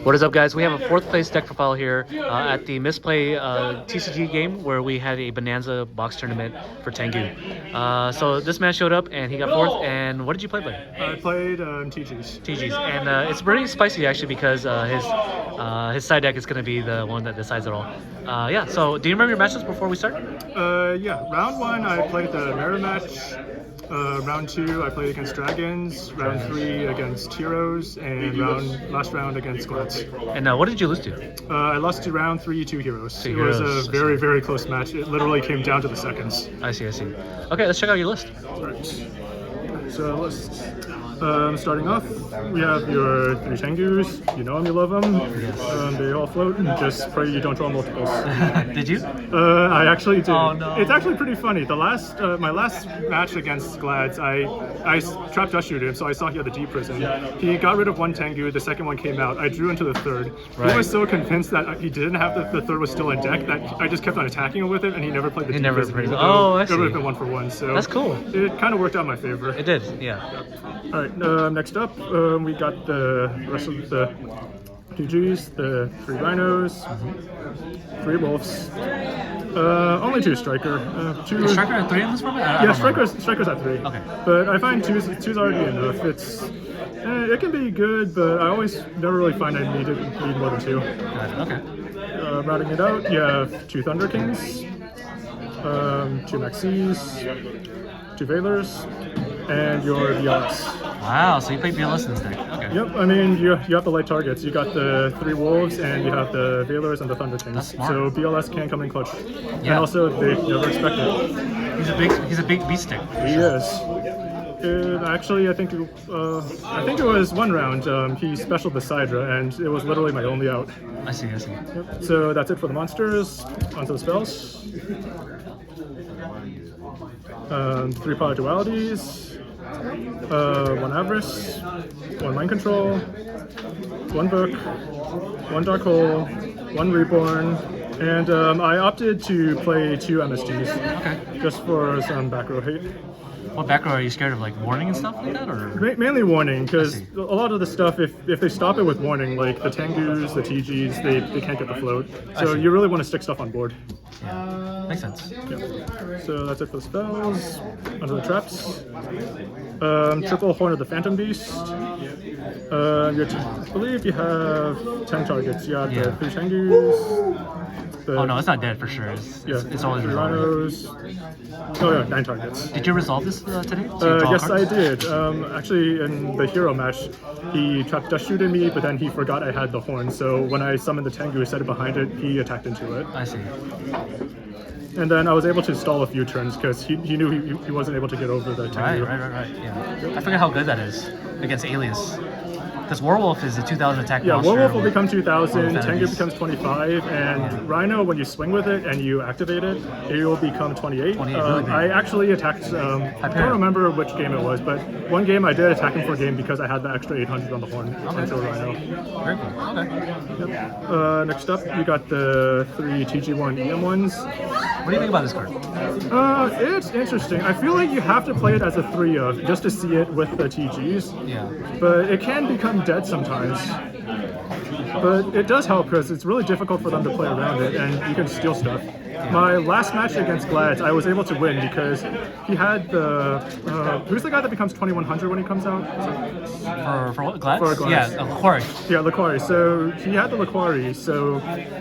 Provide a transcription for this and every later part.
What is up, guys? We have a 4th place deck profile here at the Misplay TCG game where we had a Bonanza box tournament for Tengu. So this man showed up and he got 4th. And what did you play, buddy? I played TGs. TGs, and it's pretty spicy actually because his side deck is going to be the one that decides it all. Yeah. So do you remember your matches before we start? Yeah. Round 1, I played the mirror match. Round 2, I played against Dragons. Round 3 against Heroes, and last round against Glads. And what did you lose to? I lost to round 3 to Heroes. It was a very, very close match. It literally came down to the seconds. I see. Okay, let's check out your list. Right. So list. Starting off, we have your 3 Tengus. You know them, you love them. Yes. They all float. Just pray you don't draw multiples. Did you? I actually did. Oh no! It's actually pretty funny. My last match against Glads, I trapped dust shooted him, so I saw he had the deep prison. He got rid of 1 Tengu. The second one came out. I drew into the 3rd. Right. He was so convinced that he didn't have the 3rd was still in deck that I just kept on attacking him with it, and he never played the deep prison. Oh, I see. It would have been 1 for 1. So that's cool. It kind of worked out in my favor. It did, yeah. All right. Next up, we got the rest of the TGs, the 3 Rhinos, 3 Wolves, only 2 Striker. Is Striker at 3 in this format? Yeah, Striker's at 3. Okay. But I find two's already enough. It can be good, but I always never really find I need more than 2. Got it. Okay. Routing it out, you have 2 Thunder Kings, 2 Maxis, 2 Valors, and your VLS. Wow, so you played VLS in this deck. Okay. Yep, I mean, you have the light targets. You got the 3 Wolves, and you have the Valors and the Thunder Kings. That's smart. So BLS can come in clutch. Yeah. And also, they never expect it. He's a big beast stick. He is. Actually, I think it was 1 round. He specialed the Sidra, and it was literally my only out. I see. Yep. So that's it for the monsters. Onto the spells. 3 Power Dualities. 1 Avarice, 1 Mind Control, 1 Book, 1 Dark Hole, 1 Reborn, and I opted to play 2 MSGs. Okay. Just for some back row hate. What back row are you scared of, like warning and stuff like that, or? Mainly warning, because a lot of the stuff, if they stop it with warning, like the Tengus, the TGs, they can't get the float. So you really want to stick stuff on board. Yeah, makes sense. Yeah. So that's it for the spells. Under the traps. Triple Horn of the Phantom Beast. I believe you have 10 targets. You have the 3 Tengus. Oh no, it's not dead for sure. It's always 3 resolved. Rhinos. Oh yeah, 9 targets. Did you resolve this today? Yes, I did. Actually, in the hero match, he trapped dust shooted me, but then he forgot I had the horn. So when I summoned the Tengu, set it behind it, he attacked into it. I see. And then I was able to stall a few turns because he knew he wasn't able to get over the Tengu. Right. Yeah. I forget how good that is against Alias. Because Werewolf is a 2,000 attack monster. Yeah, Werewolf will become 2,000, Tengu becomes 25, and Rhino, when you swing with it and you activate it, it will become 28. I actually attacked, I don't remember which game it was, but one game I did attack him for a game because I had the extra 800 on the horn into a Rhino. Very cool. Okay. Yep. Next up, you got the 3 TG1 EM1s. What do you think about this card? It's interesting. I feel like you have to play it as a 3 of just to see it with the TGs. Yeah. But it can become dead sometimes. But it does help because it's really difficult for them to play around it, and you can steal stuff. My last match against Glads, I was able to win because he had the... who's the guy that becomes 2100 when he comes out? For what? Glads? For Glads. Yeah, Laquari. Yeah, Laquari. So he had the Laquari, so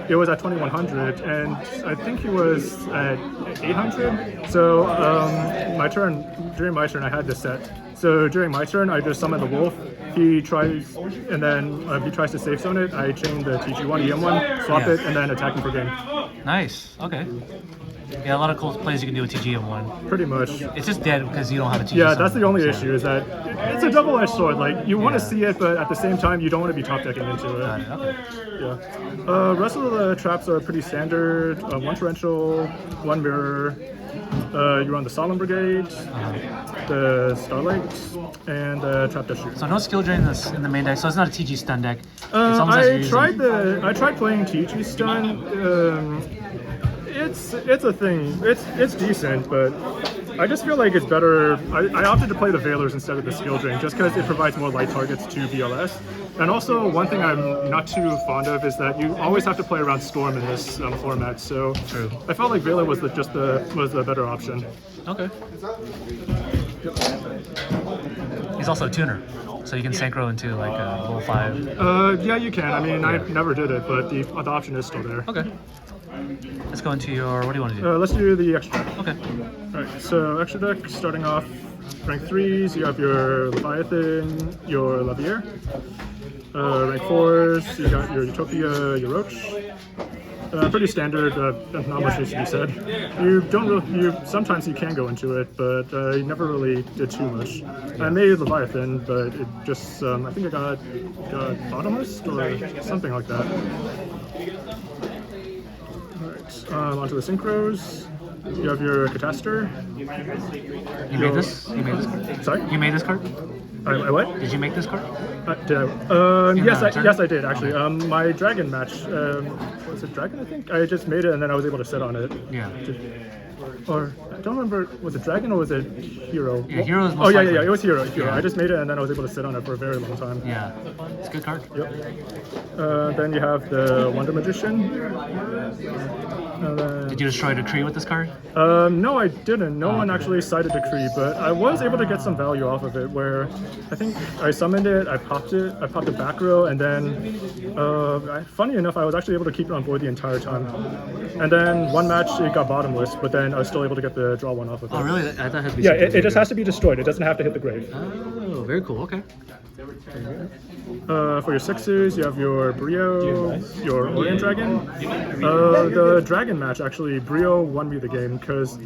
it was at 2100, and I think he was at 800. So during my turn, I had this set. So during my turn, I just summon the wolf. He tries, and then if he tries to safe zone it, I chain the TG1, EM1, swap it, and then attack him for game. Nice. Okay. Yeah, a lot of cool plays you can do with TG1. Pretty much. It's just dead because you don't have a TG. Yeah, that's the only issue, is that it's a double-edged sword. Like, you want to see it, but at the same time, you don't want to be top-decking into it. Got it. Okay. Yeah. Rest of the traps are pretty standard. 1 torrential, 1 mirror. You run the Solemn Brigade, the Starlight, and Trap Dust Shoot. So no skill drain in the main deck, so it's not a TG stun deck. I tried playing TG stun. It's a thing. It's decent, but I just feel like it's better. I opted to play the Veilers instead of the Skill Drain just because it provides more light targets to VLS. And also, one thing I'm not too fond of is that you always have to play around Storm in this format. So True. I felt like Veiler was the better option. Okay. He's also a tuner, so you can synchro into like a level 5. Yeah, you can. I mean, I never did it, but the option is still there. Okay. Let's go into your. What do you want to do? Let's do the extra deck. Okay. All right, so extra deck, starting off rank 3s, you have your Leviathan, your Levier. Rank 4s, you got your Utopia, your Roach. Pretty standard, not much needs to be said. You don't really, sometimes you can go into it, but you never really did too much. I made Leviathan, but it just, I think I got Bottomless or something like that. Alright, onto the Synchros. You have your Catastor. You made this? You made this card? Sorry? You made this card? I what? Did you make this card? Did I? Yes, I did actually. My dragon match. Was it dragon? I think I just made it and then I was able to sit on it. Yeah. Or I don't remember. Was it dragon or was it hero? Yeah, hero is most Oh yeah, likely. it was hero. Yeah. I just made it and then I was able to sit on it for a very long time. Yeah, it's a good card. Yep. Then you have the Wonder Magician. Did you destroy the tree with this card? No, I didn't. No one actually sided Decree, but I was able to get some value off of it. Where I think I summoned it, I popped the back row, and then funny enough, I was actually able to keep it on board the entire time. And then one match it got bottomless, but then I was still able to get the draw one off of it. Oh really? I thought it had to be. Yeah, it just has to be destroyed. It doesn't have to hit the grave. Oh, very cool. Okay. For your 6s, you have your Brio, your Orient Dragon. The Dragon match, actually, Brio won me the game because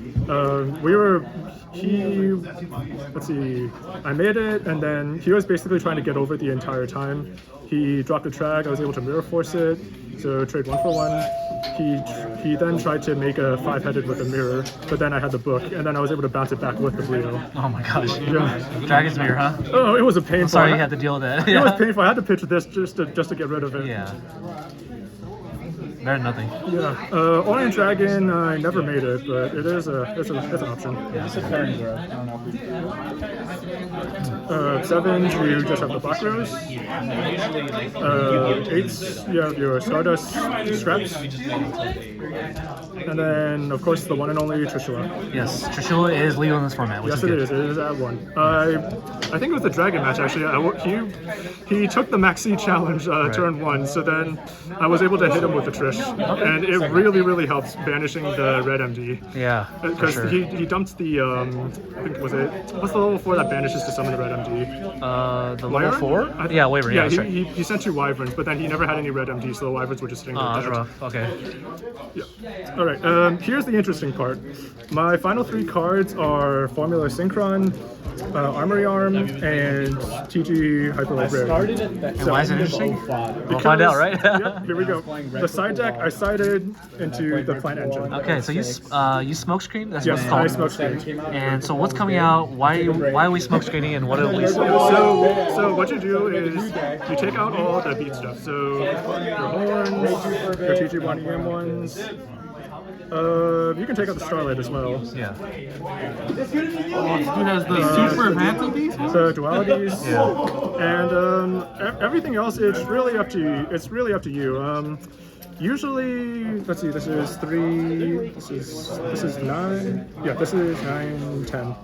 let's see, I made it, and then he was basically trying to get over the entire time. He dropped a Trag, I was able to Mirror Force it, so trade 1 for 1. He then tried to make a 5-headed with a mirror, but then I had the book, and then I was able to bounce it back with the Brio. Oh my gosh. Yeah. Dragon's Mirror, huh? Oh, it was a painful. I'm sorry you had to deal with that. It was painful. I had to pitch this just to get rid of it. Yeah. Better than nothing. Yeah. Orient Dragon, I never made it, but it is it's an option. Yeah. 7s, you just have the Black Rose. 8s, you have your Stardust Scraps. And then, of course, the one and only Trishula. Yes, Trishula is legal in this format. Which Yes, is good. it is. It is at 1. I think it was the Dragon match, actually. He took the Maxi challenge turn 1, so then I was able to hit him with the Trish. And it really helps banishing the red MD. Yeah, because sure. he dumped the I think what's the level 4 that banishes to summon the red MD? The level 4? Yeah, Wyvern. Yeah, Yeah, he sent 2 Wyverns, but then he never had any red MD, so the Wyverns were just sitting there. that's dead. rough. Okay. Yeah. All right. Here's the interesting part. My final 3 cards are Formula Synchron, Armory Arm, and TG Hyperlight Rare. And why is it interesting? We'll find out, right? Yep, here we go. The side deck, I sided into the Plant Engine. Okay, so you smokescreen? That's Yes, what I it's called. smoke screen. And so what's coming out? Why are we smoke screening? And what are we? So what you do is you take out all the beat stuff. So your horns, your TG1EM ones. You can take out the Starlight as well. Yeah. This dude has the super mantelpiece. The dualities. Yeah. And everything else, it's really up to you. It's really up to you. Usually, let's see. This is 3. This is 9. Yeah, this is 9, 10.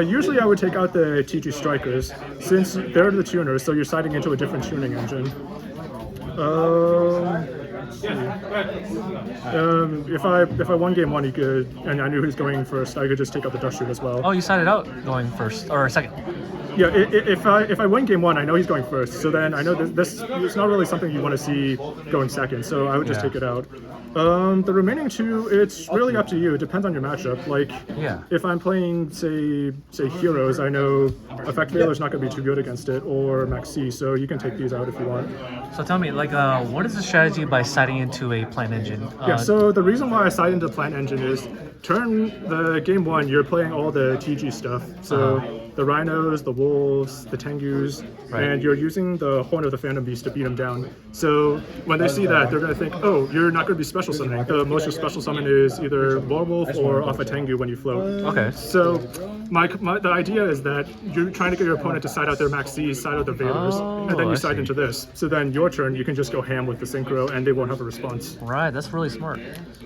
Usually I would take out the TG Strikers, since they're the tuners, so you're siding into a different tuning engine. Let's see. If I won game 1, he could, and I knew he was going first, I could just take out the Dust Shoot as well. Oh, you sided out going first or second. Yeah, if I win game 1, I know he's going first, so then I know this it's not really something you want to see going second, so I would just take it out. The remaining 2, it's really up to you. It depends on your matchup. Like, if I'm playing, say Heroes, I know Effect Veiler's not going to be too good against it, or Maxi, so you can take these out if you want. So tell me, like, what is the strategy by siding into a Plant Engine? So the reason why I side into Plant Engine is, the game 1, you're playing all the TG stuff, so the rhinos, the wolves, the tengus, Right. and you're using the horn of the phantom beast to beat them down. So when they see that, they're going to think, oh, you're not going to be special summoning. The most you special summon is either werewolf or off a tengu when you float. Okay. So the idea is that you're trying to get your opponent to side out their Max C's, side out their Vaders, and then I you side see. into this. So then your turn, you can just go ham with the Synchro, and they won't have a response. Right, that's really smart.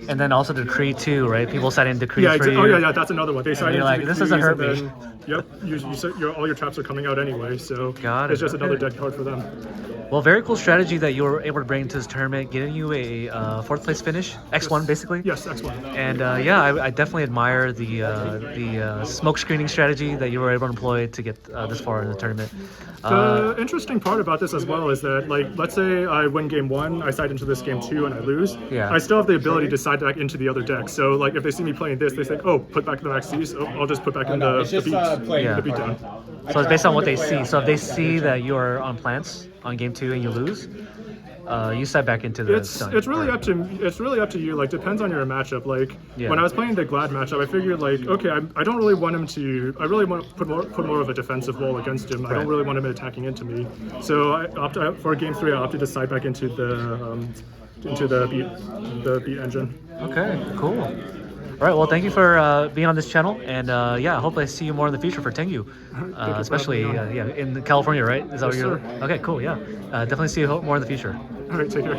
And then also the decree too, right? People side in decrees Yeah, for you. oh yeah, that's another one. They side you're into like, this decrees, doesn't hurt and me. then, Yep, all your traps are coming out anyway, so Got it, it's just another okay. deck card for them. Well, very cool strategy that you were able to bring to this tournament, getting you a fourth place finish, X1 basically. Yes, X1. And yeah, I definitely admire the smoke screening strategy that you were able to employ to get this far in the tournament. The interesting part about this as well is that, like, let's say I win game 1, I side into this game 2, and I lose. Yeah. I still have the ability to side back into the other deck. So, like, if they see me playing this, they think, oh, put back the Max C's. Oh, I'll just put back in the beat. Yeah. The beat down. So it's based on what they see. So if they see that you're on plants on game 2 and you lose, you side back into the. It's really up to you. Like, depends on your matchup. Like, Yeah. when I was playing the Glad matchup, I figured, like, okay, I don't really want him to. I really want to put more of a defensive wall against him. I Right. don't really want him attacking into me. So for game 3, I opted to side back into the beat engine. Okay, cool. All right, well, thank you for being on this channel, and yeah, I hope I see you more in the future for Tengu, especially yeah, in California, right? Is that Yes, what you're? sir. Okay, cool, yeah. Definitely see you more in the future. All right, take care.